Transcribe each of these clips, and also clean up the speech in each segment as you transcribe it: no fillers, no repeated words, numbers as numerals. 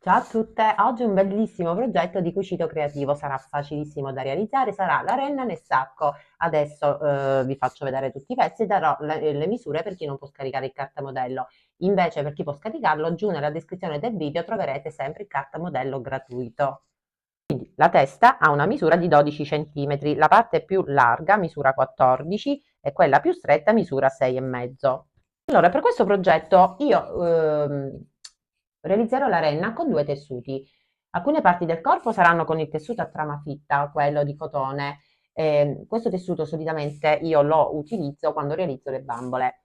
Ciao a tutte, oggi un bellissimo progetto di cucito creativo, sarà facilissimo da realizzare, sarà la renna nel sacco. Adesso vi faccio vedere tutti i pezzi e darò le misure per chi non può scaricare il cartamodello. Invece per chi può scaricarlo, giù nella descrizione del video troverete sempre il cartamodello gratuito. La testa ha una misura di 12 cm, la parte più larga misura 14 e quella più stretta misura 6,5. Allora, per questo progetto io realizzerò la renna con due tessuti. Alcune parti del corpo saranno con il tessuto a trama fitta, quello di cotone. Questo tessuto solitamente io lo utilizzo quando realizzo le bambole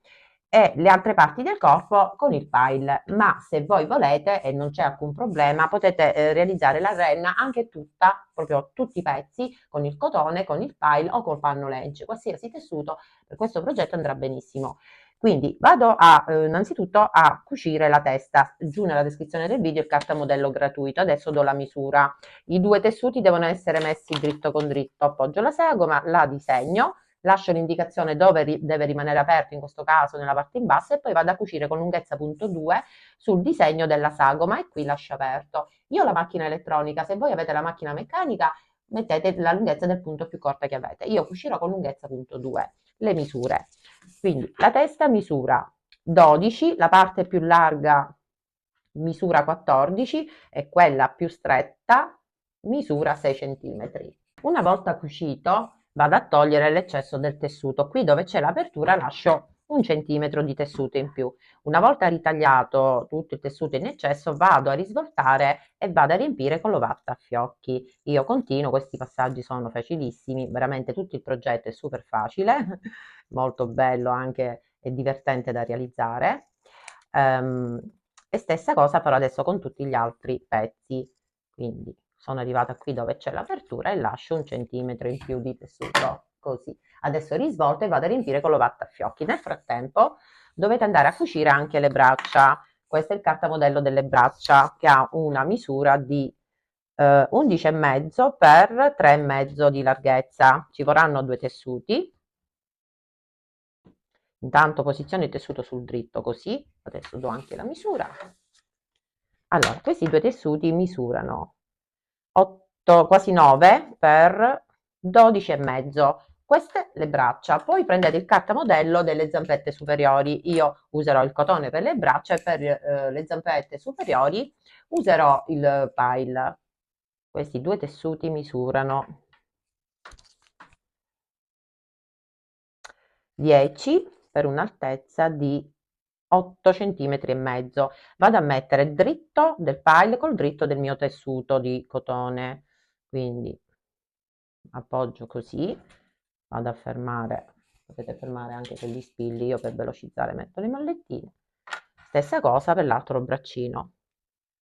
e le altre parti del corpo con il pile, ma se voi volete e non c'è alcun problema potete realizzare la renna anche tutta, proprio tutti i pezzi con il cotone, con il pile o col panno legge, qualsiasi tessuto per questo progetto andrà benissimo. Quindi vado innanzitutto a cucire la testa, giù nella descrizione del video il cartamodello gratuito, adesso do la misura. I due tessuti devono essere messi dritto con dritto, appoggio la sagoma, la disegno, lascio l'indicazione dove deve rimanere aperto, in questo caso nella parte in basso, e poi vado a cucire con lunghezza punto 2 sul disegno della sagoma e qui lascio aperto. Io ho la macchina elettronica, se voi avete la macchina meccanica mettete la lunghezza del punto più corta che avete. Io cucirò con lunghezza punto 2. Le misure. Quindi la testa misura 12, la parte più larga misura 14 e quella più stretta misura 6 cm. Una volta cucito vado a togliere l'eccesso del tessuto. Qui dove c'è l'apertura lascio un centimetro di tessuto in più. Una volta ritagliato tutto il tessuto in eccesso vado a risvoltare e vado a riempire con l'ovatta a fiocchi. Io continuo, questi passaggi sono facilissimi, veramente tutto il progetto è super facile, molto bello anche e divertente da realizzare. Ehm, e stessa cosa farò adesso con tutti gli altri pezzi. Quindi sono arrivata qui dove c'è l'apertura e lascio un centimetro in più di tessuto, così. Adesso risvolto e vado a riempire con l'ovatta a fiocchi. Nel frattempo dovete andare a cucire anche le braccia. Questo è il cartamodello delle braccia che ha una misura di 11,5 per 3,5 di larghezza. Ci vorranno due tessuti. Intanto posiziono il tessuto sul dritto così, adesso do anche la misura. Allora, questi due tessuti misurano 8, quasi 9 per 12,5. Queste le braccia. Poi prendete il cartamodello delle zampette superiori. Io userò il cotone per le braccia e per le zampette superiori userò il pile. Questi due tessuti misurano 10 per un'altezza di 8 centimetri e mezzo. Vado a mettere dritto del pile col dritto del mio tessuto di cotone. Quindi appoggio così, vado a fermare, potete fermare anche con gli spilli, io per velocizzare metto le mallettine. Stessa cosa per l'altro braccino,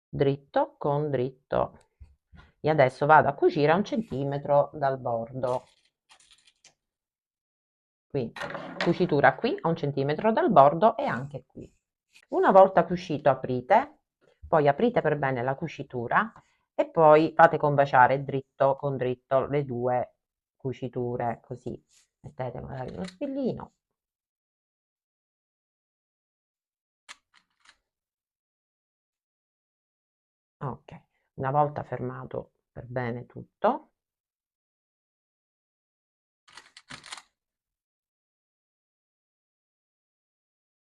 dritto con dritto. E adesso vado a cucire a 1 centimetro dal bordo. Quindi cucitura qui a 1 centimetro dal bordo e anche qui. Una volta cucito aprite, poi aprite per bene la cucitura e poi fate combaciare dritto con dritto le due cuciture, così mettete magari uno spillino. Ok, una volta fermato per bene tutto,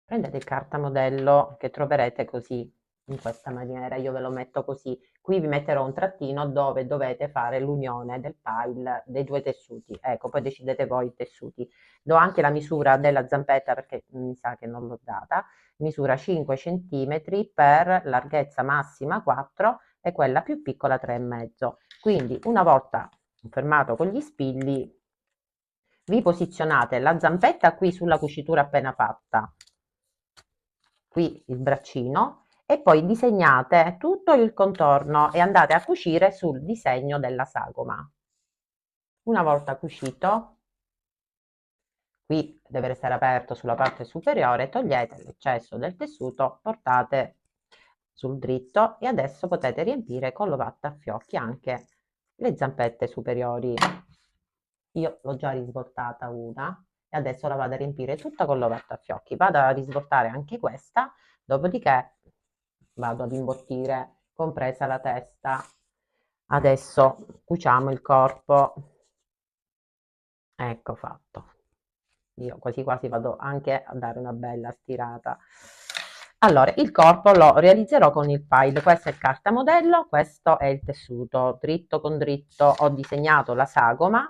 prendete il cartamodello che troverete così, in questa maniera, io ve lo metto così. Qui vi metterò un trattino dove dovete fare l'unione del pile dei due tessuti. Ecco, poi decidete voi i tessuti. Do anche la misura della zampetta perché mi sa che non l'ho data. Misura 5 centimetri per larghezza massima 4 e quella più piccola 3,5. Quindi una volta fermato con gli spilli, vi posizionate la zampetta qui sulla cucitura appena fatta, qui il braccino, e poi disegnate tutto il contorno e andate a cucire sul disegno della sagoma. Una volta cucito, qui deve restare aperto sulla parte superiore, togliete l'eccesso del tessuto, portate sul dritto e adesso potete riempire con l'ovatta a fiocchi anche le zampette superiori. Io l'ho già risvoltata una e adesso la vado a riempire tutta con l'ovatta a fiocchi. Vado a risvoltare anche questa, dopodiché vado ad imbottire compresa la testa. Adesso cuciamo il corpo. Ecco fatto. Io quasi quasi vado anche a dare una bella stirata. Allora, il corpo lo realizzerò con il pile. Questo è il cartamodello, questo è il tessuto. Dritto con dritto ho disegnato la sagoma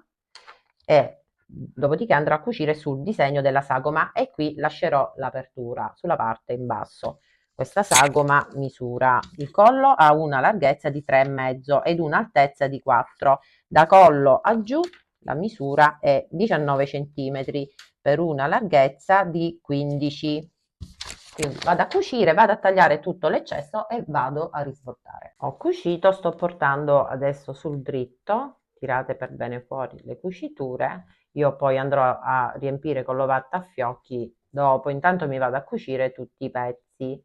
e dopodiché andrò a cucire sul disegno della sagoma e qui lascerò l'apertura sulla parte in basso. Questa sagoma misura il collo, ha una larghezza di 3,5 ed un'altezza di 4. Da collo a giù la misura è 19 centimetri per una larghezza di 15. Quindi vado a cucire, vado a tagliare tutto l'eccesso e vado a risvoltare. Ho cucito, sto portando adesso sul dritto, tirate per bene fuori le cuciture. Io poi andrò a riempire con l'ovatta a fiocchi dopo. Intanto mi vado a cucire tutti i pezzi.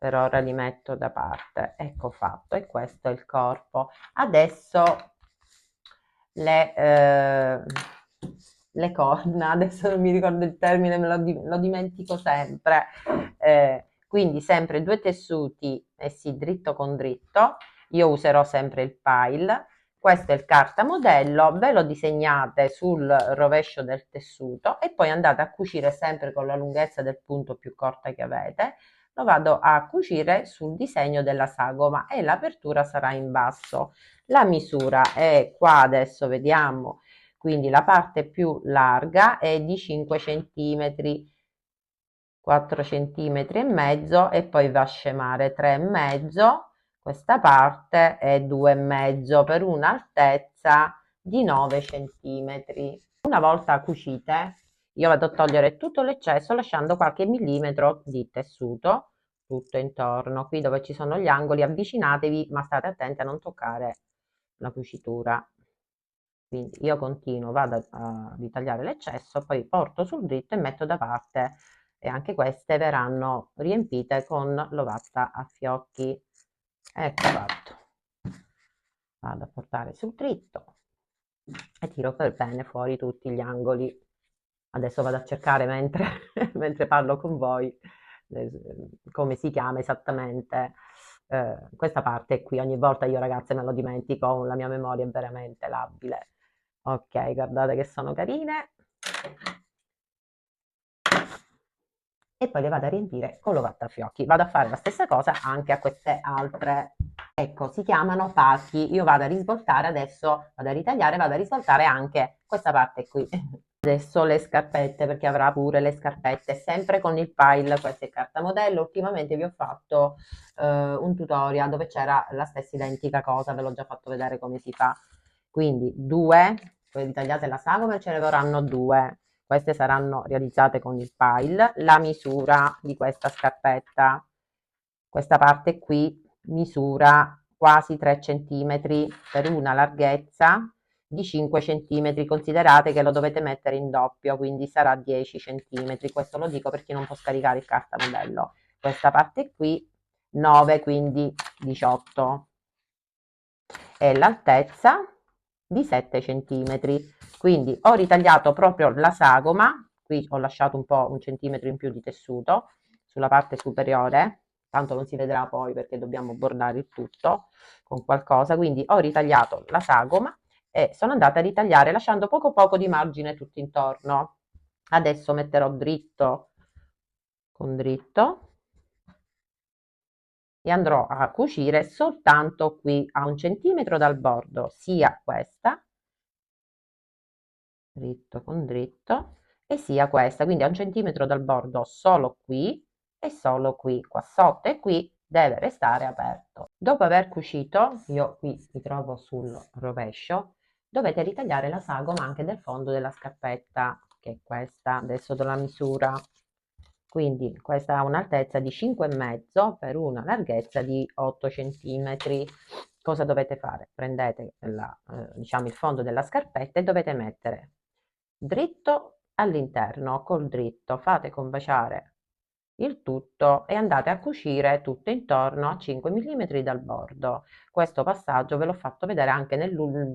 Per ora li metto da parte. Ecco fatto. E questo è il corpo. Adesso le corna, adesso non mi ricordo il termine, lo dimentico sempre. Quindi sempre due tessuti messi dritto con dritto. Io userò sempre il pile. Questo è il cartamodello, ve lo disegnate sul rovescio del tessuto e poi andate a cucire sempre con la lunghezza del punto più corta che avete. Lo vado a cucire sul disegno della sagoma e l'apertura sarà in basso. La misura è qua, adesso vediamo, quindi la parte più larga è di 5 centimetri, 4 centimetri e mezzo e poi va a scemare 3,5. Questa parte è 2,5 per un'altezza di 9 centimetri. Una volta cucite, io vado a togliere tutto l'eccesso lasciando qualche millimetro di tessuto tutto intorno. Qui dove ci sono gli angoli avvicinatevi, ma state attenti a non toccare la cucitura. Quindi io continuo, vado a ritagliare l'eccesso, poi porto sul dritto e metto da parte e anche queste verranno riempite con l'ovatta a fiocchi. Ecco fatto. Vado a portare sul dritto e tiro per bene fuori tutti gli angoli. Adesso vado a cercare mentre, mentre parlo con voi come si chiama esattamente questa parte qui. Ogni volta io ragazze me lo dimentico, la mia memoria è veramente labile. Ok, guardate che sono carine. E poi le vado a riempire con l'ovattafiocchi. Vado a fare la stessa cosa anche a queste altre. Ecco, si chiamano pacchi. Io vado a risvoltare adesso, vado a ritagliare, vado a risvoltare anche questa parte qui. Adesso le scarpette, perché avrà pure le scarpette, sempre con il pile, questo è il cartamodello. Ultimamente vi ho fatto un tutorial dove c'era la stessa identica cosa, ve l'ho già fatto vedere come si fa. Quindi due, poi ritagliate la sagoma e ce ne vorranno due. Queste saranno realizzate con il pile. La misura di questa scarpetta, questa parte qui misura quasi 3 centimetri per una larghezza di 5 centimetri. Considerate che lo dovete mettere in doppio, quindi sarà 10 centimetri. Questo lo dico per chi non può scaricare il cartamodello. Questa parte qui 9, quindi 18. E l'altezza di 7 centimetri. Quindi ho ritagliato proprio la sagoma, qui ho lasciato un po' 1 centimetro in più di tessuto sulla parte superiore, tanto non si vedrà poi perché dobbiamo bordare il tutto con qualcosa, quindi ho ritagliato la sagoma e sono andata a ritagliare lasciando poco poco di margine tutto intorno. Adesso metterò dritto con dritto e andrò a cucire soltanto qui a 1 centimetro dal bordo, sia questa dritto con dritto e sia questa, quindi a 1 centimetro dal bordo solo qui e solo qui, qua sotto e qui deve restare aperto. Dopo aver cucito, io qui mi trovo sul rovescio, dovete ritagliare la sagoma anche del fondo della scarpetta, che è questa, adesso do la misura. Quindi questa ha un'altezza di 5,5 per una larghezza di 8 centimetri. Cosa dovete fare? Prendete diciamo il fondo della scarpetta e dovete mettere dritto all'interno col dritto, fate combaciare il tutto e andate a cucire tutto intorno a 5 mm dal bordo. Questo passaggio ve l'ho fatto vedere anche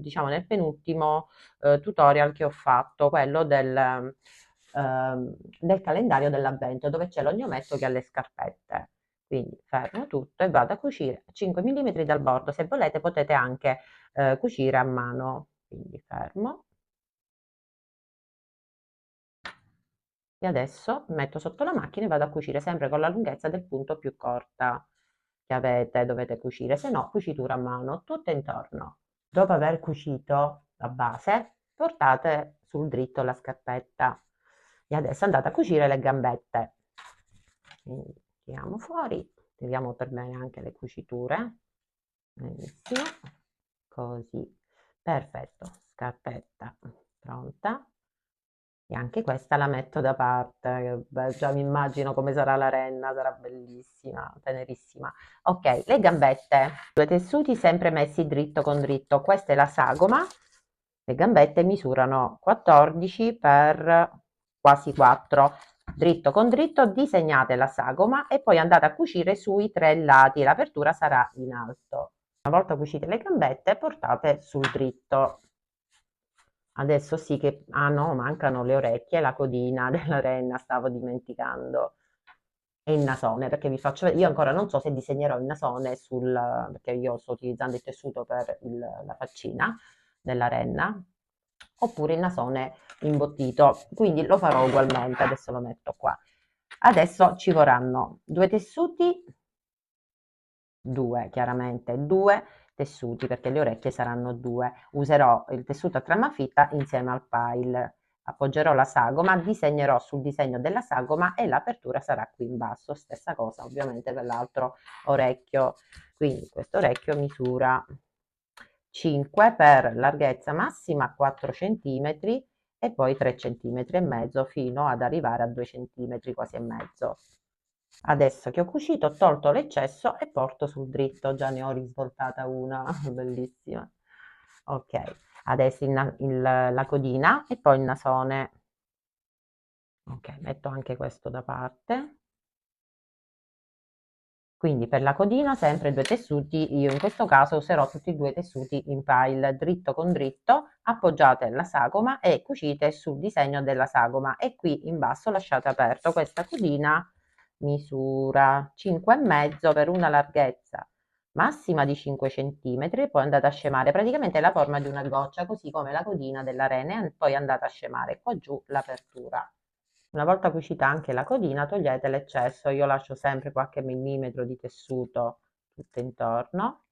diciamo, nel penultimo tutorial che ho fatto, quello del calendario dell'avvento, dove c'è l'ognometto che ha le scarpette. Quindi fermo tutto e vado a cucire a 5 mm dal bordo. Se volete potete anche cucire a mano. Quindi fermo. E adesso metto sotto la macchina e vado a cucire sempre con la lunghezza del punto più corta che avete, dovete cucire, se no cucitura a mano, tutto intorno. Dopo aver cucito la base, portate sul dritto la scarpetta e adesso andate a cucire le gambette. Quindi tiriamo fuori, tiriamo per bene anche le cuciture, benissimo, così, perfetto, scarpetta pronta. E anche questa la metto da parte, beh, già mi immagino come sarà la renna, sarà bellissima, tenerissima. Ok, le gambette, due tessuti sempre messi dritto con dritto, questa è la sagoma, le gambette misurano 14 per quasi 4, dritto con dritto, disegnate la sagoma e poi andate a cucire sui 3 lati, l'apertura sarà in alto. Una volta cucite le gambette, portate sul dritto. Adesso sì che ah no, mancano le orecchie e la codina della renna, stavo dimenticando. E il nasone, perché vi faccio io ancora non so se disegnerò il nasone perché io sto utilizzando il tessuto per la faccina della renna, oppure il nasone imbottito, quindi lo farò ugualmente, adesso lo metto qua. Adesso ci vorranno due tessuti, due chiaramente, due tessuti perché le orecchie saranno due. Userò il tessuto a trama fitta insieme al pile. Appoggerò la sagoma, disegnerò sul disegno della sagoma e l'apertura sarà qui in basso. Stessa cosa ovviamente per l'altro orecchio. Quindi questo orecchio misura 5 per larghezza massima 4 cm e poi 3 centimetri e mezzo fino ad arrivare a 2 centimetri quasi e mezzo. Adesso che ho cucito ho tolto l'eccesso e porto sul dritto, già ne ho risvoltata una, bellissima. Ok, adesso la codina e poi il nasone. Ok, metto anche questo da parte. Quindi per la codina sempre due tessuti, io in questo caso userò tutti e due i tessuti in pile, dritto con dritto, appoggiate la sagoma e cucite sul disegno della sagoma e qui in basso lasciate aperto. Questa codina misura 5,5 per una larghezza massima di 5 cm, poi andate a scemare, praticamente la forma di una goccia, così come la codina della rene, e poi andate a scemare qua giù l'apertura. Una volta cucita anche la codina, togliete l'eccesso, io lascio sempre qualche millimetro di tessuto tutto intorno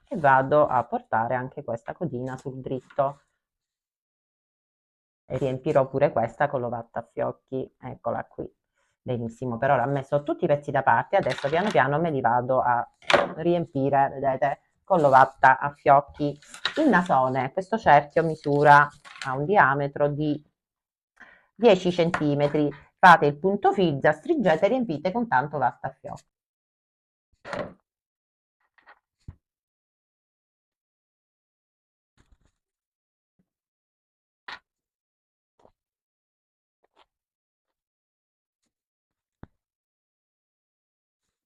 e vado a portare anche questa codina sul dritto e riempirò pure questa con l'ovatta a fiocchi, eccola qui. Benissimo, per ora ho messo tutti i pezzi da parte, adesso piano piano me li vado a riempire, vedete, con l'ovatta a fiocchi. Il nasone, questo cerchio misura, ha un diametro di 10 cm, fate il punto fizza, stringete e riempite con tanto ovatta a fiocchi.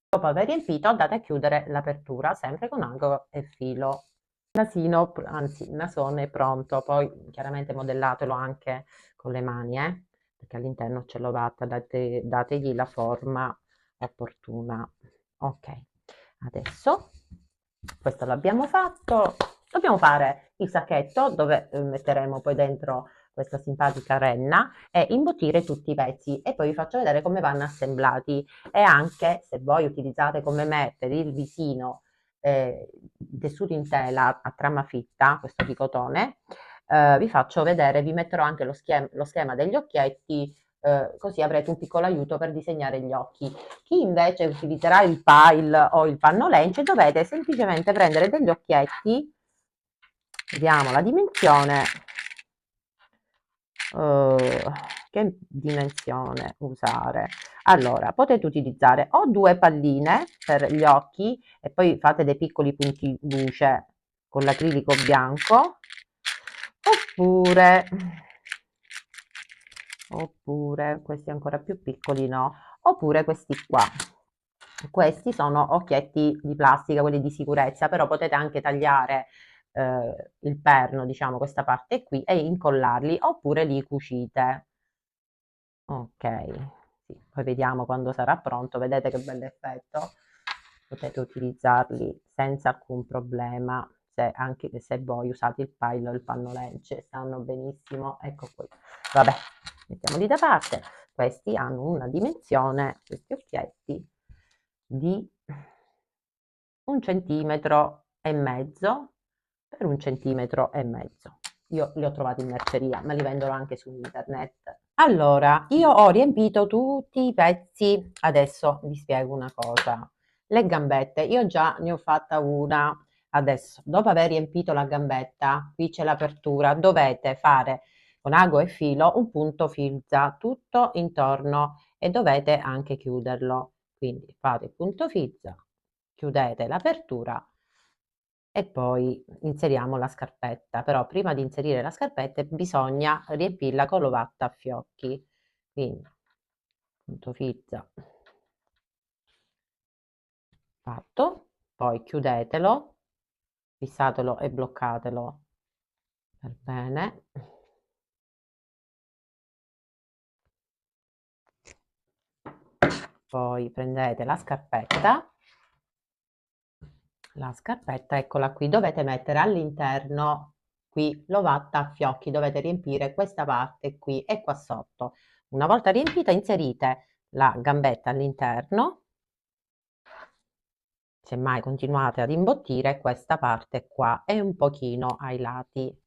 Dopo aver riempito andate a chiudere l'apertura sempre con angolo e filo. Nasino, anzi il nasone è pronto, poi chiaramente modellatelo anche con le mani, perché all'interno c'è l'ovata, dategli la forma opportuna. Ok, adesso questo l'abbiamo fatto, dobbiamo fare il sacchetto dove metteremo poi dentro questa simpatica renna e imbottire tutti i pezzi e poi vi faccio vedere come vanno assemblati e anche se voi utilizzate come me per il visino tessuto in tela a trama fitta, questo di cotone, vi faccio vedere, vi metterò anche lo schema degli occhietti, così avrete un piccolo aiuto per disegnare gli occhi. Chi invece utilizzerà il pile o il pannolence dovete semplicemente prendere degli occhietti, vediamo la dimensione, che dimensione usare? Allora, potete utilizzare o due palline per gli occhi e poi fate dei piccoli punti luce con l'acrilico bianco, oppure, oppure questi ancora più piccoli no, oppure questi qua. Questi sono occhietti di plastica, quelli di sicurezza, però potete anche tagliare il perno, diciamo questa parte qui, e incollarli, oppure li cucite. Ok, Sì, poi vediamo quando sarà pronto, vedete che bell'effetto, potete utilizzarli senza alcun problema, se, anche se voi usate il pile o il pannolence, stanno benissimo, ecco qui, vabbè, mettiamoli da parte, questi hanno una dimensione, questi occhietti, di 1,5 cm per 1,5 cm. Io li ho trovati in merceria, ma li vendono anche su internet. Allora, io ho riempito tutti i pezzi, adesso vi spiego una cosa. Le gambette, io già ne ho fatta una, adesso dopo aver riempito la gambetta, qui c'è l'apertura, dovete fare con ago e filo un punto filza tutto intorno e dovete anche chiuderlo. Quindi fate il punto filza, chiudete l'apertura e poi inseriamo la scarpetta. Però prima di inserire la scarpetta bisogna riempirla con l'ovatta a fiocchi. Quindi punto filza fatto, poi chiudetelo, fissatelo e bloccatelo per bene. Poi prendete la scarpetta, eccola qui, dovete mettere all'interno qui l'ovatta a fiocchi, dovete riempire questa parte qui e qua sotto. Una volta riempita inserite la gambetta all'interno, semmai continuate ad imbottire questa parte qua e un pochino ai lati.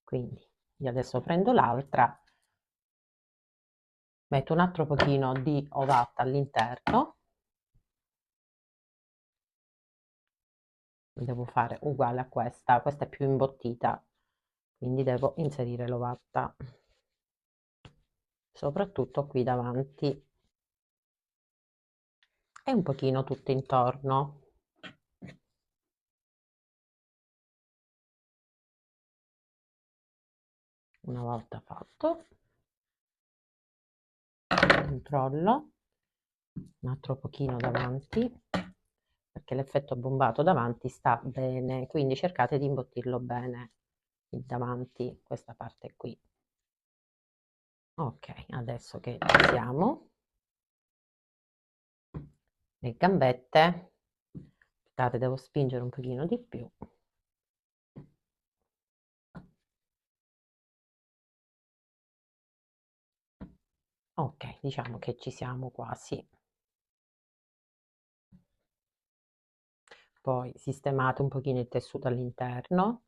Quindi io adesso prendo l'altra, metto un altro pochino di ovatta all'interno, devo fare uguale a questa è più imbottita, quindi devo inserire l'ovatta soprattutto qui davanti e un pochino tutto intorno. Una volta fatto, controllo un altro pochino davanti perché l'effetto bombato davanti sta bene, quindi cercate di imbottirlo bene il davanti, questa parte qui. Ok, adesso che ci siamo, le gambette, aspettate, devo spingere un pochino di più. Ok, diciamo che ci siamo quasi. Poi sistemate un pochino il tessuto all'interno.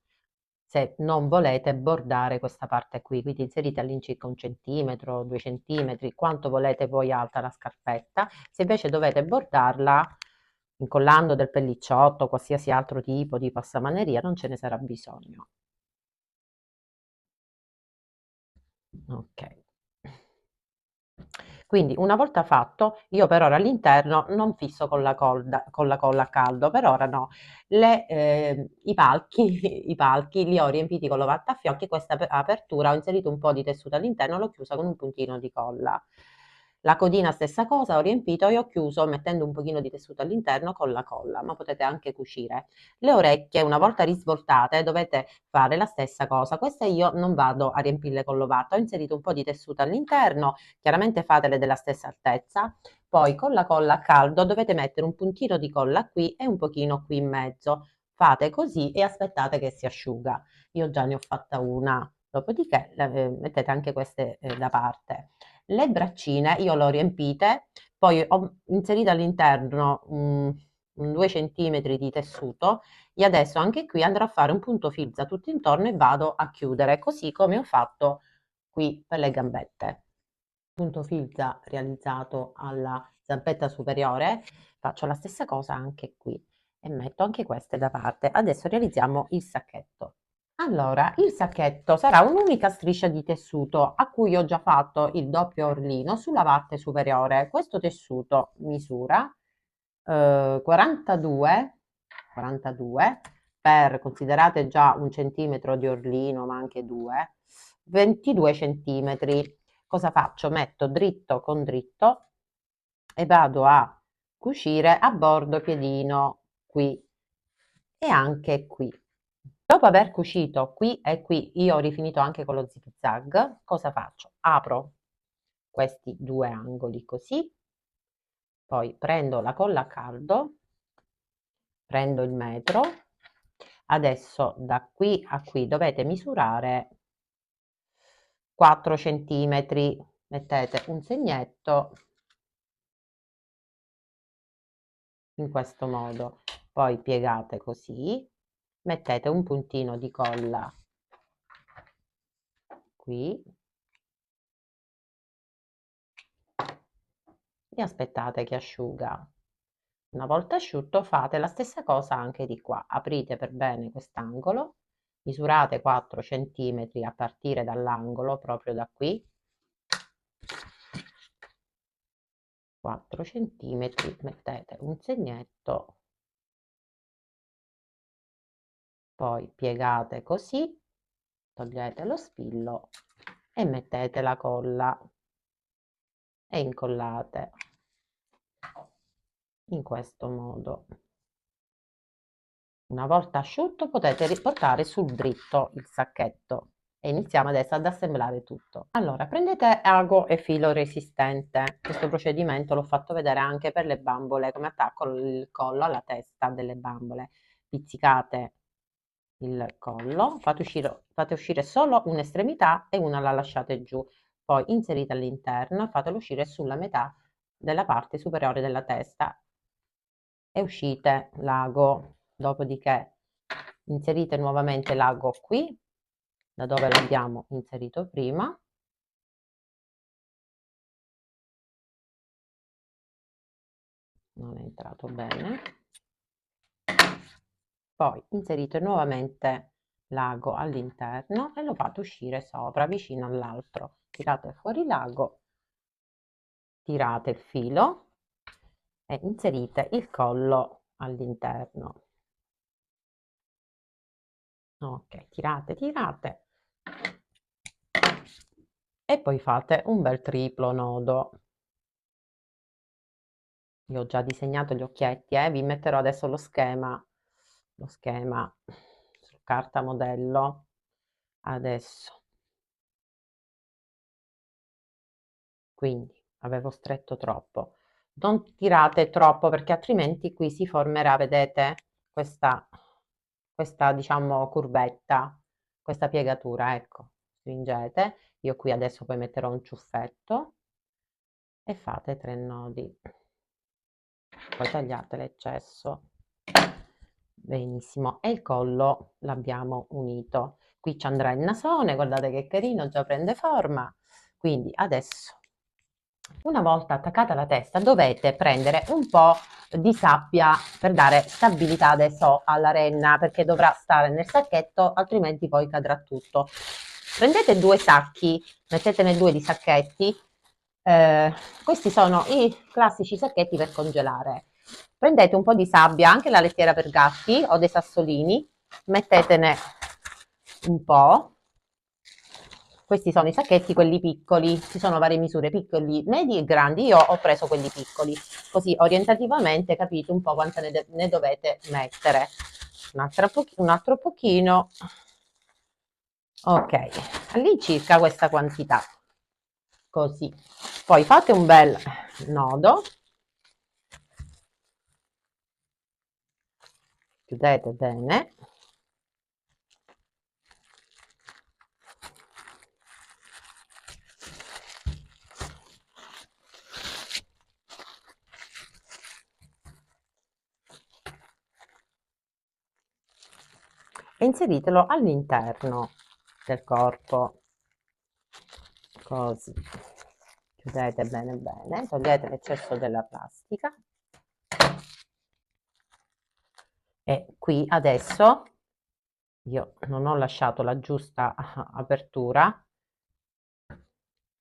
Se non volete bordare questa parte qui, quindi inserite all'incirca 1 cm, 2 cm, quanto volete voi alta la scarpetta. Se invece dovete bordarla incollando del pellicciotto, qualsiasi altro tipo di passamaneria, non ce ne sarà bisogno. Ok. Quindi una volta fatto, io per ora all'interno non fisso con la colla a caldo, per ora no. I palchi, i palchi li ho riempiti con l'ovatta a fiocchi, questa apertura ho inserito un po' di tessuto all'interno, l'ho chiusa con un puntino di colla. La codina stessa cosa, ho riempito e ho chiuso mettendo un pochino di tessuto all'interno con la colla, ma potete anche cucire. Le orecchie, una volta risvoltate, dovete fare la stessa cosa. Queste io non vado a riempirle con l'ovatta, ho inserito un po' di tessuto all'interno, chiaramente fatele della stessa altezza, poi con la colla a caldo dovete mettere un puntino di colla qui e un pochino qui in mezzo. Fate così e aspettate che si asciuga. Io già ne ho fatta una, dopodiché mettete anche queste da parte. Le braccine io le ho riempite, poi ho inserito all'interno un 2 centimetri di tessuto e adesso anche qui andrò a fare un punto filza tutto intorno e vado a chiudere, così come ho fatto qui per le gambette. Punto filza realizzato alla zampetta superiore, faccio la stessa cosa anche qui e metto anche queste da parte. Adesso realizziamo il sacchetto. Allora, il sacchetto sarà un'unica striscia di tessuto a cui ho già fatto il doppio orlino sulla parte superiore. Questo tessuto misura 42, per, considerate già 1 centimetro di orlino, ma anche 2, 22 centimetri. Cosa faccio? Metto dritto con dritto e vado a cucire a bordo piedino qui e anche qui. Dopo aver cucito qui e qui, io ho rifinito anche con lo zig zag, cosa faccio? Apro questi due angoli così, poi prendo la colla a caldo, prendo il metro, adesso da qui a qui dovete misurare 4 centimetri, mettete un segnetto in questo modo, poi piegate così, mettete un puntino di colla qui e aspettate che asciuga. Una volta asciutto fate la stessa cosa anche di qua, aprite per bene quest'angolo, misurate 4 centimetri a partire dall'angolo, proprio da qui, 4 centimetri, mettete un segnetto, poi piegate così, togliete lo spillo e mettete la colla e incollate in questo modo. Una volta asciutto potete riportare sul dritto il sacchetto e iniziamo adesso ad assemblare tutto. Allora, prendete ago e filo resistente. Questo procedimento l'ho fatto vedere anche per le bambole, come attacco il collo alla testa delle bambole. Pizzicate il collo, fate uscire solo un'estremità e una la lasciate giù, poi inserite all'interno e fatelo uscire sulla metà della parte superiore della testa e uscite l'ago. Dopodiché inserite nuovamente l'ago qui, da dove l'abbiamo inserito prima. Non è entrato bene. Poi inserite nuovamente l'ago all'interno e lo fate uscire sopra, vicino all'altro. Tirate fuori l'ago, tirate il filo e inserite il collo all'interno. Ok, tirate, tirate e poi fate un bel triplo nodo. Io ho già disegnato gli occhietti, vi metterò adesso lo schema su carta modello. Adesso, quindi avevo stretto troppo. Non tirate troppo perché altrimenti qui si formerà, vedete, questa diciamo curvetta, questa piegatura, ecco, stringete. Io qui adesso poi metterò un ciuffetto e fate 3 nodi. Poi tagliate l'eccesso. Benissimo, e il collo l'abbiamo unito. Qui ci andrà il nasone, guardate che carino, già prende forma. Quindi adesso, una volta attaccata la testa, dovete prendere un po' di sabbia per dare stabilità adesso alla renna, perché dovrà stare nel sacchetto, altrimenti poi cadrà tutto. Prendete 2 sacchi, mettetene 2 di sacchetti. Questi sono i classici sacchetti per congelare. Prendete un po' di sabbia, anche la lettiera per gatti o dei sassolini, mettetene un po'. Questi sono i sacchetti, quelli piccoli, ci sono varie misure, piccoli, medi e grandi, io ho preso quelli piccoli, così orientativamente capite un po' quanto ne dovete mettere. Un altro pochino, ok, all'incirca questa quantità, così. Poi fate un bel nodo, chiudete bene. E inseritelo all'interno del corpo, così. Chiudete bene bene, togliete l'eccesso della plastica. E qui adesso io non ho lasciato la giusta apertura,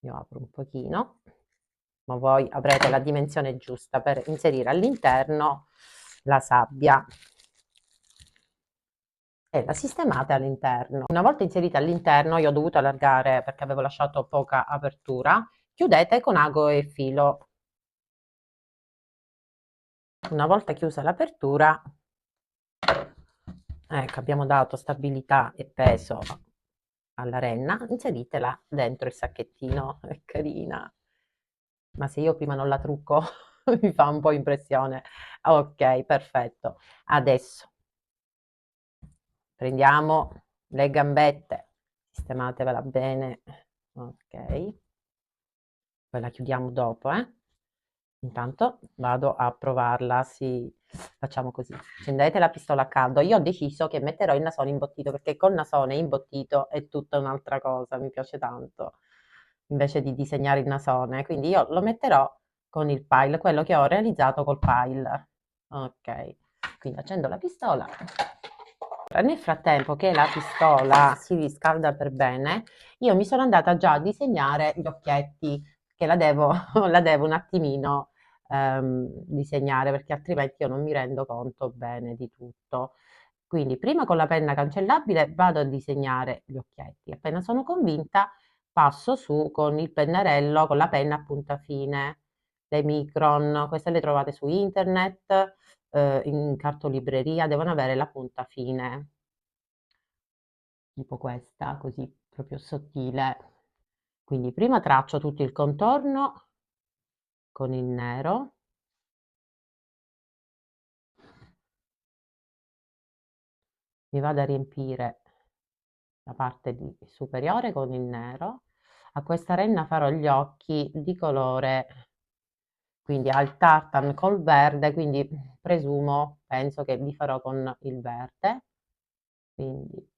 io apro un pochino, ma voi avrete la dimensione giusta per inserire all'interno la sabbia e la sistemate all'interno. Una volta inserita all'interno, io ho dovuto allargare perché avevo lasciato poca apertura, chiudete con ago e filo. Una volta chiusa l'apertura, ecco, abbiamo dato stabilità e peso alla renna, inseritela dentro il sacchettino, è carina. Ma se io prima non la trucco mi fa un po' impressione. Ok, perfetto. Adesso prendiamo le gambette, sistematevela bene. Ok, poi la chiudiamo dopo, eh. Intanto vado a provarla, sì, facciamo così. Accendete la pistola a caldo. Io ho deciso che metterò il nasone imbottito perché col nasone imbottito è tutta un'altra cosa, mi piace tanto, invece di disegnare il nasone. Quindi io lo metterò con il pile, quello che ho realizzato col pile. Ok, quindi accendo la pistola. Nel frattempo che la pistola si riscalda per bene, io mi sono andata già a disegnare gli occhietti, che la devo un attimino disegnare, perché altrimenti io non mi rendo conto bene di tutto. Quindi prima con la penna cancellabile vado a disegnare gli occhietti. Appena sono convinta, passo su con il pennarello, con la penna a punta fine, le Micron. Queste le trovate su internet, in cartolibreria, devono avere la punta fine, tipo questa, così proprio sottile. Quindi prima traccio tutto il contorno con il nero, mi vado a riempire la parte superiore con il nero. A questa renna farò gli occhi di colore, quindi al tartan col verde, quindi presumo, penso che li farò con il verde. Quindi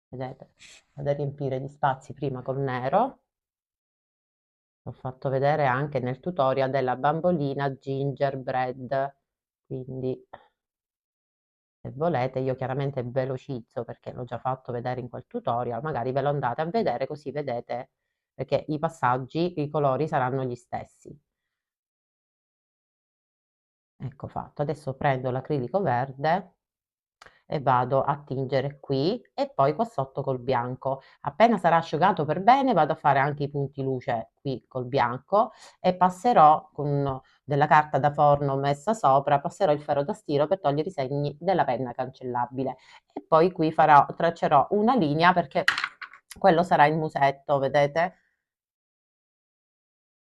vedete, vado a riempire gli spazi prima col nero. Ho fatto vedere anche nel tutorial della bambolina gingerbread, quindi se volete io chiaramente velocizzo perché l'ho già fatto vedere in quel tutorial, magari ve lo andate a vedere così vedete perché i passaggi, i colori saranno gli stessi. Ecco fatto. Adesso prendo l'acrilico verde e vado a tingere qui e poi qua sotto col bianco. Appena sarà asciugato per bene vado a fare anche i punti luce qui col bianco e passerò con della carta da forno messa sopra, passerò il ferro da stiro per togliere i segni della penna cancellabile e poi qui traccerò una linea perché quello sarà il musetto, vedete?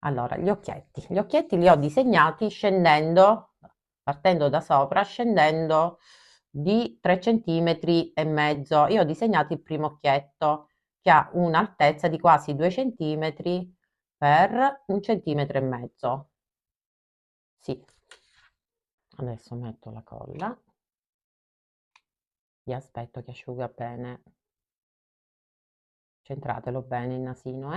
Allora, gli occhietti li ho disegnati scendendo, partendo da sopra, scendendo di 3 centimetri e mezzo. Io ho disegnato il primo occhietto che ha un'altezza di quasi 2 centimetri per 1 centimetro e mezzo. Sì, adesso metto la colla, vi aspetto che asciuga bene, centratelo bene il nasino,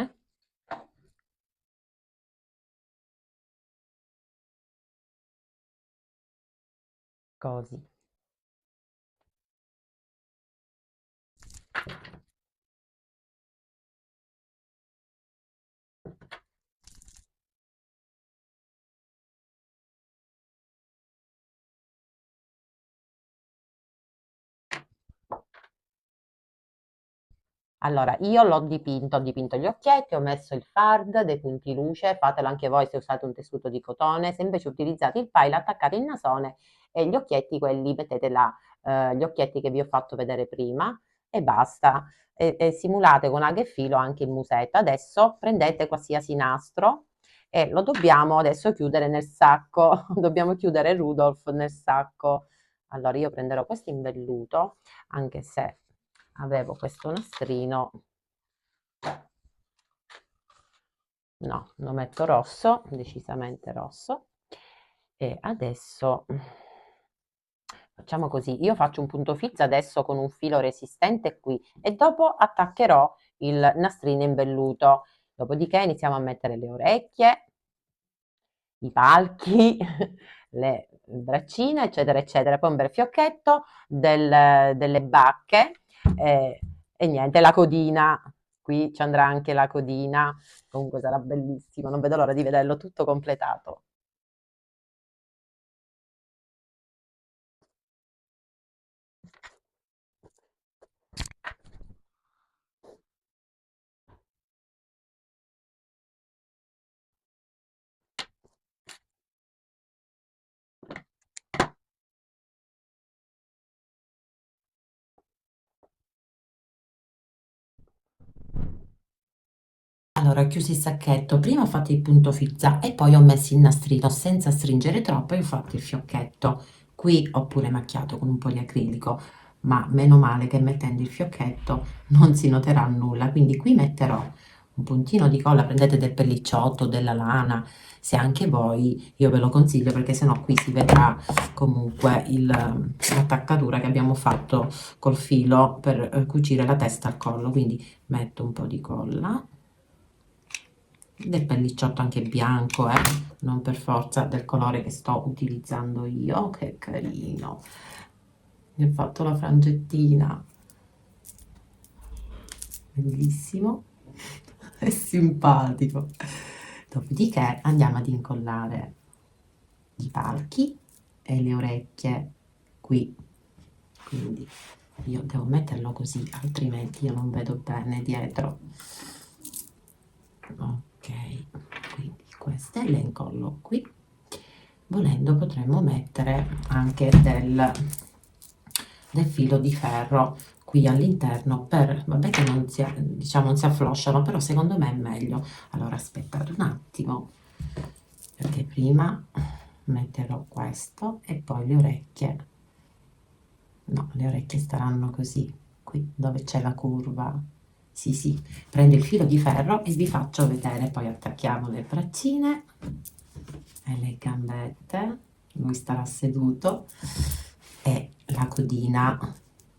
così. Allora, io ho dipinto gli occhietti, ho messo il fard, dei punti luce, fatelo anche voi se usate un tessuto di cotone, se invece utilizzate il pile attaccate il nasone e gli occhietti, quelli mettete là, gli occhietti che vi ho fatto vedere prima e basta. E simulate con aghe e filo anche il musetto. Adesso prendete qualsiasi nastro e lo dobbiamo adesso chiudere nel sacco, dobbiamo chiudere Rudolph nel sacco. Allora io prenderò questo in velluto, anche se avevo questo nastrino, no, lo metto rosso, decisamente rosso. E adesso facciamo così, io faccio un punto fissa adesso con un filo resistente qui e dopo attaccherò il nastrino in velluto. Dopodiché iniziamo a mettere le orecchie, i palchi, le braccine, eccetera, eccetera. Poi un bel fiocchetto, delle bacche e niente, la codina. Qui ci andrà anche la codina. Comunque sarà bellissimo, non vedo l'ora di vederlo tutto completato. Allora, Allora, ho chiuso il sacchetto, prima ho fatto il punto fissa e poi ho messo il nastrino senza stringere troppo e ho fatto il fiocchetto. Qui ho pure macchiato con un po' di acrilico, ma meno male che mettendo il fiocchetto non si noterà nulla. Quindi qui metterò un puntino di colla, prendete del pellicciotto, della lana, se anche voi, io ve lo consiglio perché sennò qui si vedrà comunque l'attaccatura che abbiamo fatto col filo per cucire la testa al collo. Quindi metto un po' di colla, del pellicciotto anche bianco, non per forza del colore che sto utilizzando io. Che carino, mi ho fatto la frangettina, bellissimo, è simpatico. Dopodiché andiamo ad incollare i palchi e le orecchie qui, quindi io devo metterlo così, altrimenti io non vedo bene dietro. Ok, quindi queste le incollo qui. Volendo potremmo mettere anche del filo di ferro qui all'interno per, vabbè che non si, diciamo, non si afflosciano, però secondo me è meglio. Allora aspettate un attimo, perché prima metterò questo e poi le orecchie. No, le orecchie staranno così, qui dove c'è la curva. Sì, sì, prendo il filo di ferro e vi faccio vedere, poi attacchiamo le braccine e le gambette, lui starà seduto e la codina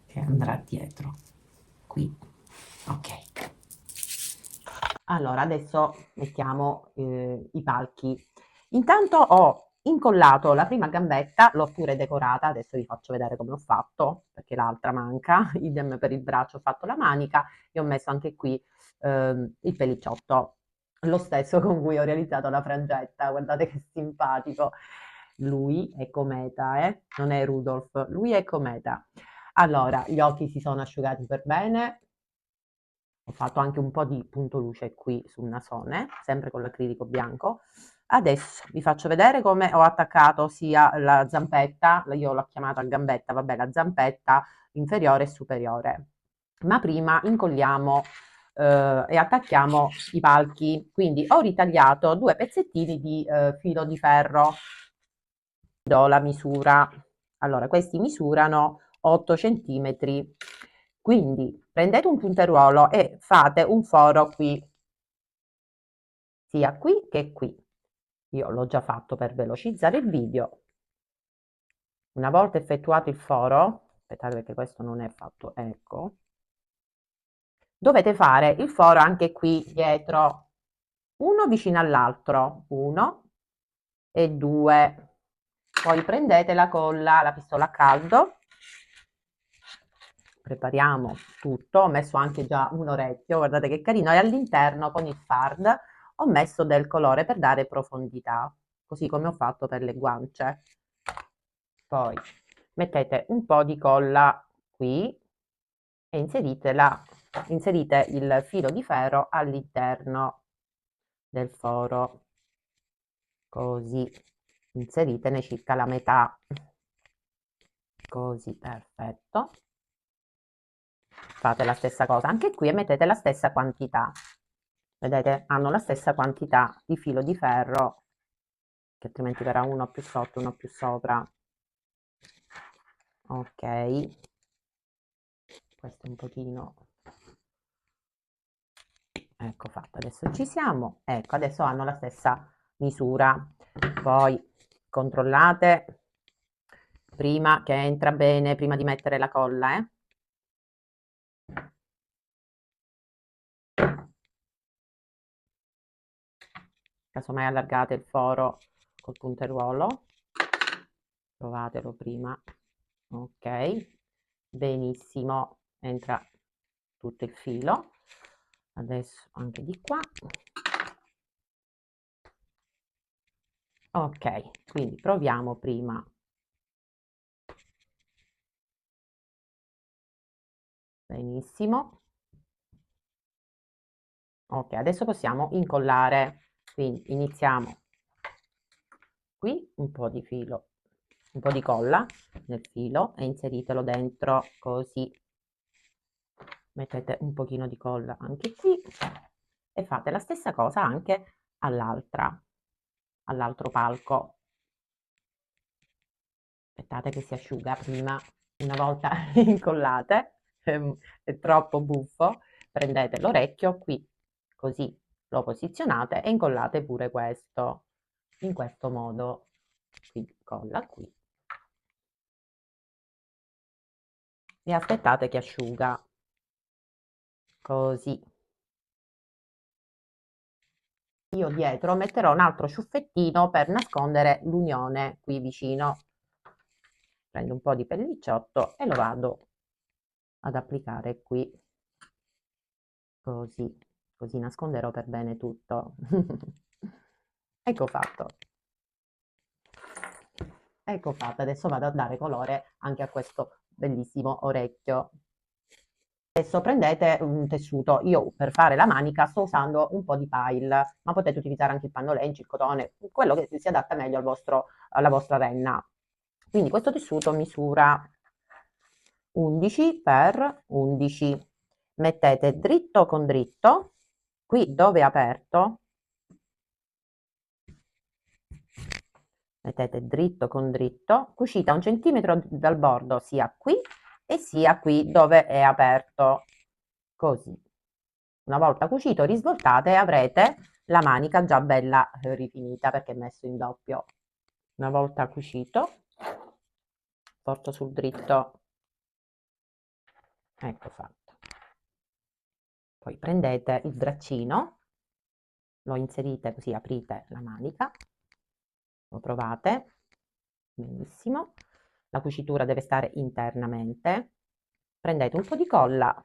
che andrà dietro, qui, ok. Allora, adesso mettiamo i palchi. Intanto ho incollato la prima gambetta, l'ho pure decorata, adesso vi faccio vedere come ho fatto, perché l'altra manca, idem per il braccio, ho fatto la manica e ho messo anche qui il pellicciotto, lo stesso con cui ho realizzato la frangetta, guardate che simpatico. Lui è Cometa, non è Rudolf, lui è Cometa. Allora, gli occhi si sono asciugati per bene, ho fatto anche un po' di punto luce qui sul nasone, sempre con l'acrilico bianco. Adesso vi faccio vedere come ho attaccato sia la zampetta, io l'ho chiamata gambetta, vabbè, la zampetta inferiore e superiore. Ma prima incolliamo e attacchiamo i palchi. Quindi ho ritagliato due pezzettini di filo di ferro. Do la misura. Allora, questi misurano 8 centimetri. Quindi prendete un punteruolo e fate un foro qui, sia qui che qui. Io l'ho già fatto per velocizzare il video. Una volta effettuato il foro, aspettate perché questo non è fatto, ecco, dovete fare il foro anche qui dietro, uno vicino all'altro, uno e due. Poi prendete la colla, la pistola a caldo, prepariamo tutto, ho messo anche già un orecchio, guardate che carino, e all'interno con il fard ho messo del colore per dare profondità, così come ho fatto per le guance. Poi mettete un po' di colla qui e inserite il filo di ferro all'interno del foro, così inseritene circa la metà, così perfetto. Fate la stessa cosa anche qui e mettete la stessa quantità. Vedete, hanno la stessa quantità di filo di ferro, che altrimenti verrà uno più sotto, uno più sopra. Ok, questo è un pochino, ecco fatto, adesso ci siamo, ecco, adesso hanno la stessa misura. Poi controllate prima che entra bene, prima di mettere la colla, casomai allargate il foro col punteruolo, provatelo prima, ok, benissimo, entra tutto il filo, adesso anche di qua, ok, quindi proviamo prima, benissimo, ok, adesso possiamo incollare, quindi iniziamo qui un po' di filo, un po' di colla nel filo e inseritelo dentro così, mettete un pochino di colla anche qui, e fate la stessa cosa anche all'altro palco. Aspettate che si asciuga prima, una volta incollate, è troppo buffo, prendete l'orecchio qui, così lo posizionate e incollate pure questo, in questo modo, quindi colla qui, e aspettate che asciuga, così. Io dietro metterò un altro ciuffettino per nascondere l'unione qui vicino. Prendo un po' di pellicciotto e lo vado ad applicare qui, così, così nasconderò per bene tutto. Ecco fatto. Ecco fatto, adesso vado a dare colore anche a questo bellissimo orecchio. Adesso prendete un tessuto, io per fare la manica sto usando un po' di pile, ma potete utilizzare anche il pannolenci, il cotone, quello che si adatta meglio alla vostra renna. Quindi questo tessuto misura 11 per 11. Mettete dritto con dritto, qui dove è aperto, mettete dritto con dritto, cucite a 1 centimetro dal bordo sia qui e sia qui dove è aperto, così. Una volta cucito risvoltate e avrete la manica già bella rifinita perché è messo in doppio. Una volta cucito porto sul dritto, ecco fatto. Poi prendete il braccino, lo inserite così, aprite la manica, lo provate, benissimo. La cucitura deve stare internamente. Prendete un po' di colla,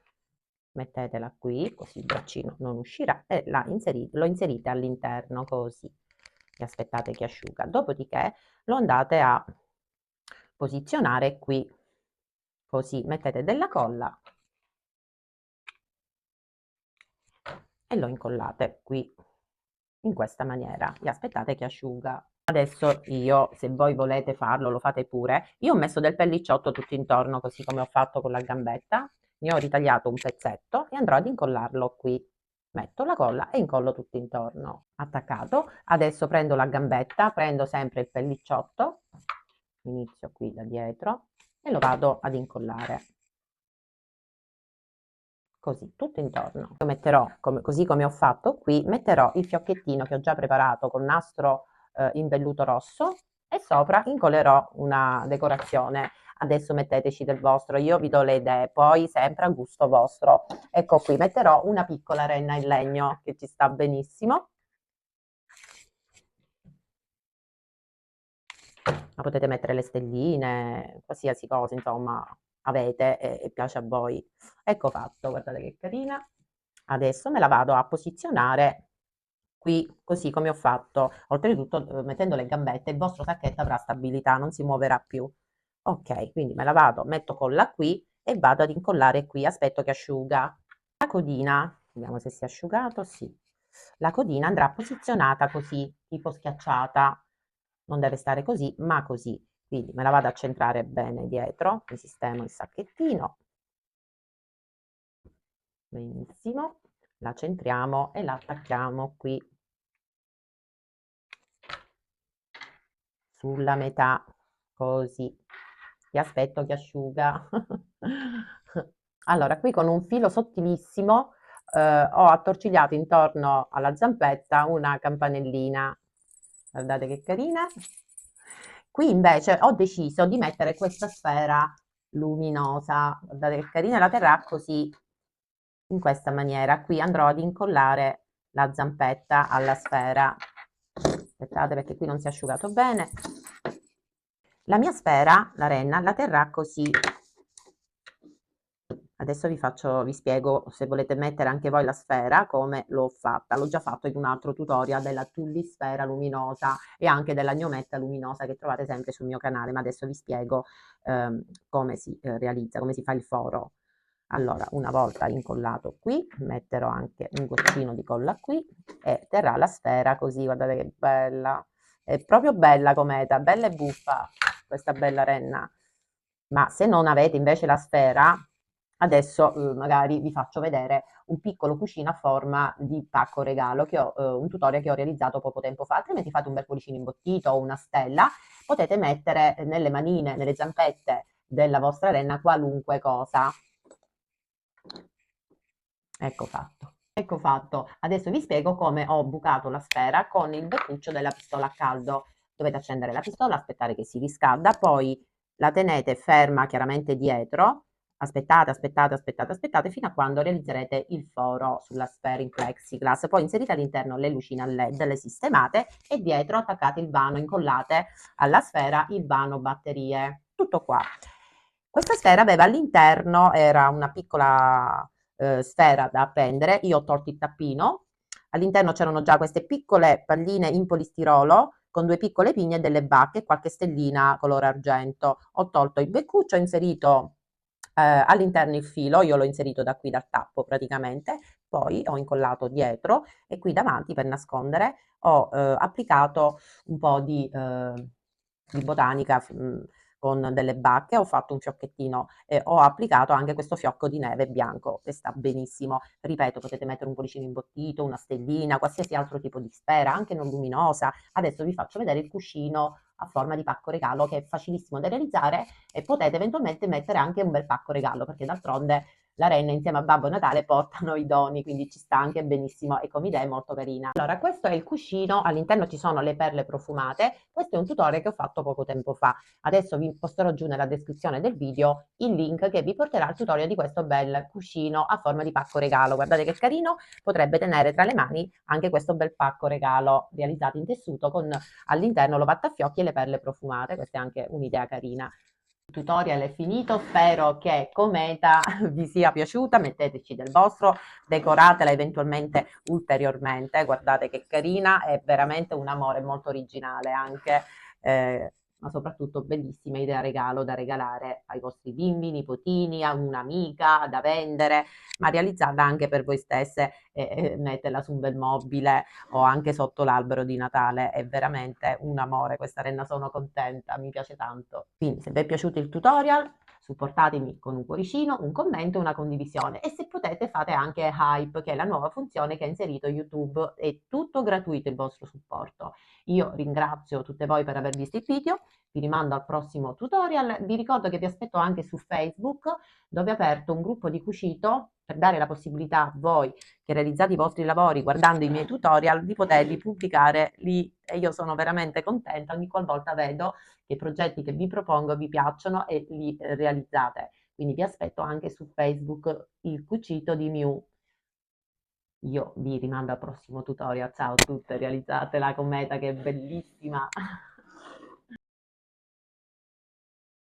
mettetela qui, così il braccino non uscirà, e lo inserite all'interno così, e aspettate che asciuga. Dopodiché lo andate a posizionare qui, così mettete della colla e lo incollate qui, in questa maniera, e aspettate che asciuga. Adesso io, se voi volete farlo, lo fate pure. Io ho messo del pellicciotto tutto intorno, così come ho fatto con la gambetta. Ne ho ritagliato un pezzetto e andrò ad incollarlo qui. Metto la colla e incollo tutto intorno. Attaccato. Adesso prendo la gambetta, prendo sempre il pellicciotto, inizio qui da dietro e lo vado ad incollare. Così, tutto intorno. Io metterò, così come ho fatto qui, metterò il fiocchettino che ho già preparato con nastro in velluto rosso e sopra incollerò una decorazione. Adesso metteteci del vostro, io vi do le idee, poi sempre a gusto vostro. Ecco qui, metterò una piccola renna in legno che ci sta benissimo. Ma potete mettere le stelline, qualsiasi cosa, insomma, avete e piace a voi. Ecco fatto, guardate che carina. Adesso me la vado a posizionare qui, così come ho fatto. Oltretutto, mettendo le gambette, il vostro sacchetto avrà stabilità, non si muoverà più. Ok, quindi me la vado, metto colla qui e vado ad incollare qui, aspetto che asciuga. La codina, vediamo se si è asciugato, sì. La codina andrà posizionata così, tipo schiacciata. Non deve stare così, ma così. Quindi me la vado a centrare bene dietro, mi sistemo il sacchettino. Benissimo, la centriamo e la attacchiamo qui sulla metà, così. E aspetto che asciuga. Allora, qui con un filo sottilissimo ho attorcigliato intorno alla zampetta una campanellina. Guardate che carina. Qui invece ho deciso di mettere questa sfera luminosa. Guardate che carina, la terrà così, in questa maniera. Qui andrò ad incollare la zampetta alla sfera. Aspettate perché qui non si è asciugato bene. La mia sfera, la renna, la terrà così. Adesso vi spiego, se volete mettere anche voi la sfera, come l'ho fatta. L'ho già fatto in un altro tutorial della tullisfera luminosa e anche della gnometta luminosa che trovate sempre sul mio canale, ma adesso vi spiego come si realizza, come si fa il foro. Allora, una volta incollato qui, metterò anche un goccino di colla qui e terrà la sfera così, guardate che bella. È proprio bella com'eta, bella e buffa questa bella renna. Ma se non avete invece la sfera, Adesso magari vi faccio vedere un piccolo cuscino a forma di pacco regalo, che ho, un tutorial che ho realizzato poco tempo fa, altrimenti fate un bel cuoricino imbottito o una stella, potete mettere nelle manine, nelle zampette della vostra renna qualunque cosa. Ecco fatto. Ecco fatto. Adesso vi spiego come ho bucato la sfera con il beccuccio della pistola a caldo. Dovete accendere la pistola, aspettare che si riscalda, poi la tenete ferma chiaramente dietro, aspettate fino a quando realizzerete il foro sulla sfera in plexiglass, poi inserite all'interno le lucine a LED, le sistemate e dietro attaccate il vano, incollate alla sfera il vano batterie. Tutto qua. Questa sfera aveva all'interno, era una piccola sfera da appendere, io ho tolto il tappino, all'interno c'erano già queste piccole palline in polistirolo con due piccole pigne e delle bacche e qualche stellina color argento. Ho tolto il beccuccio, ho inserito all'interno il filo, io l'ho inserito da qui dal tappo praticamente, poi ho incollato dietro e qui davanti per nascondere ho applicato un po' di botanica con delle bacche, ho fatto un fiocchettino e ho applicato anche questo fiocco di neve bianco che sta benissimo. Ripeto, potete mettere un cuoricino imbottito, una stellina, qualsiasi altro tipo di sfera, anche non luminosa. Adesso vi faccio vedere il cuscino a forma di pacco regalo che è facilissimo da realizzare e potete eventualmente mettere anche un bel pacco regalo perché d'altronde la renna insieme a Babbo Natale portano i doni, quindi ci sta anche benissimo e come idea è molto carina. Allora, questo è il cuscino, all'interno ci sono le perle profumate, questo è un tutorial che ho fatto poco tempo fa. Adesso vi posterò giù nella descrizione del video il link che vi porterà al tutorial di questo bel cuscino a forma di pacco regalo. Guardate che carino, potrebbe tenere tra le mani anche questo bel pacco regalo realizzato in tessuto con all'interno l'ovattafiocchi e le perle profumate, questa è anche un'idea carina. Il tutorial è finito, spero che Cometa vi sia piaciuta, metteteci del vostro, decoratela eventualmente ulteriormente, guardate che carina, è veramente un amore molto originale anche, ma soprattutto bellissima idea regalo da regalare ai vostri bimbi, nipotini, a un'amica, da vendere, ma realizzata anche per voi stesse e metterla su un bel mobile o anche sotto l'albero di Natale, è veramente un amore questa renna, sono contenta, mi piace tanto. Quindi se vi è piaciuto il tutorial supportatemi con un cuoricino, un commento e una condivisione e se potete fate anche Hype che è la nuova funzione che ha inserito YouTube, è tutto gratuito il vostro supporto. Io ringrazio tutte voi per aver visto il video, vi rimando al prossimo tutorial, vi ricordo che vi aspetto anche su Facebook dove ho aperto un gruppo di cucito per dare la possibilità a voi che realizzate i vostri lavori guardando i miei tutorial di poterli pubblicare lì e io sono veramente contenta ogni qualvolta vedo che i progetti che vi propongo vi piacciono e li realizzate. Quindi vi aspetto anche su Facebook il cucito di Miu. Io vi rimando al prossimo tutorial. Ciao a tutte, realizzate la cometa che è bellissima.